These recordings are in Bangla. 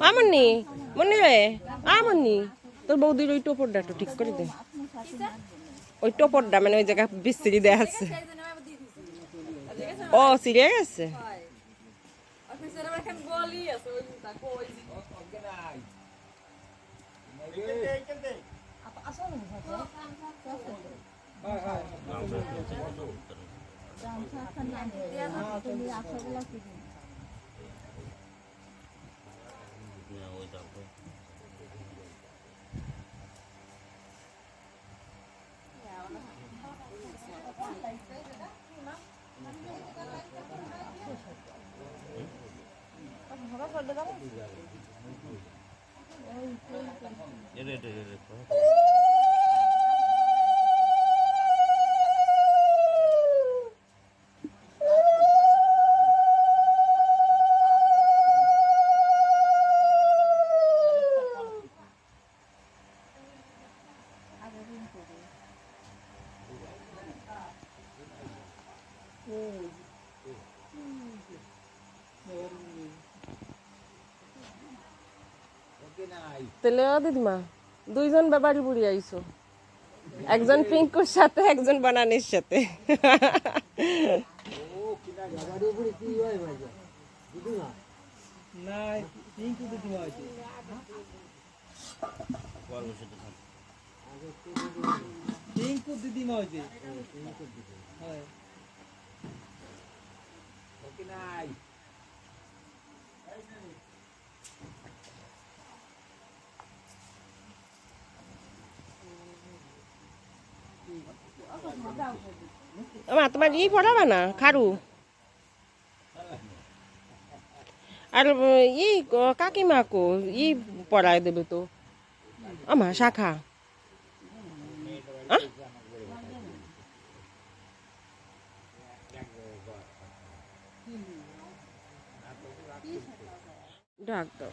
আমনি মনে রে আমনি তোর বৌদির ওই টোপরটা একটু ঠিক করে দে ওই টোপরটা মানে ওই জায়গা বিস্তৃতি দেয়া আছে ও সিরিয়া গেছে তাহলে দিদিমা দুইজন বাবারি বুড়ি আইছো একজন পিঙ্কুর সাথে একজন বানানির সাথে তোমার ই পড়াবে না খারু আর ই কাকিমাকো ই পড়ায় দেবে তো আমার শাখা ডাক দাও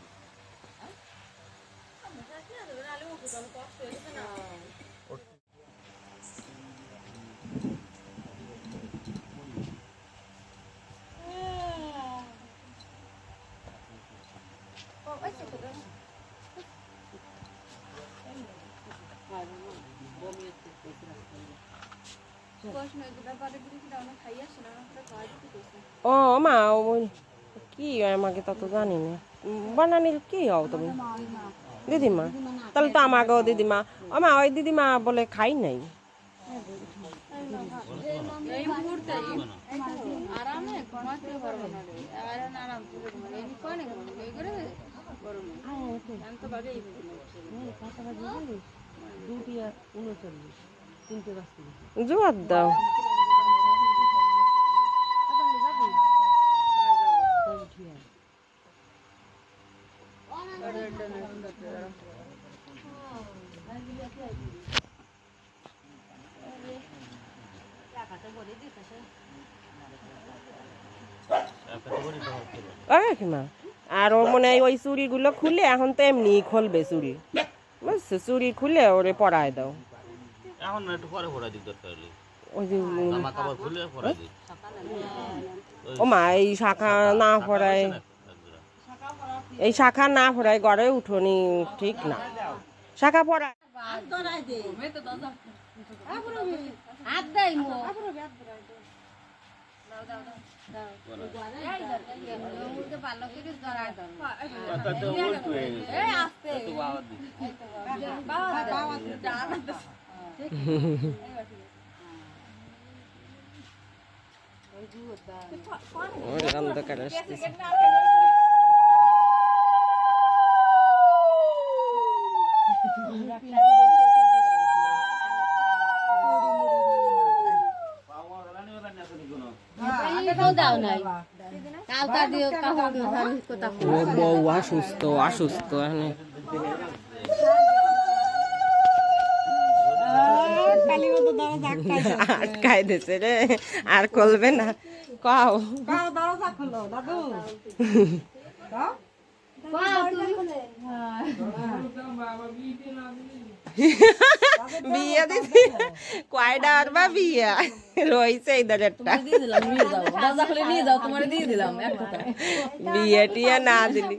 ও মা কি আমাকে তা তো জানি না বানানির কি হও তুমি দিদিমা তাহলে তো আমাকেও দিদিমা ও মা ওই দিদিমা বলে খাই নাই জোয়ার দাও আর ওর মনে হয় ওই চুড়িগুলো খুলে এখন তো এমনি খুলবে চুড়ি বুঝছো চুড়ি খুলে ওরে পরায় দাও ও মা এই শাখা না পড়ায় এই শাখা না পড়ায় ঘরে উঠোনি ঠিক না শাখা পড়ায় অন্ধকার আসতেছে বউ অসুস্থ অসুস্থ আটকাই দিছে রে আর খুলবে না কাও দরজা খোলো দাদু বিয়ে দিছি কয়টা আর বা বিয়ে রয়েছে ইদার একটা দিয়ে দিলাম, নিয়ে যাও, দরজা খুলে নিয়ে যাও, তোমার দিয়ে দিলাম 1 টাকা। বিয়ে টিয়ে না দিলি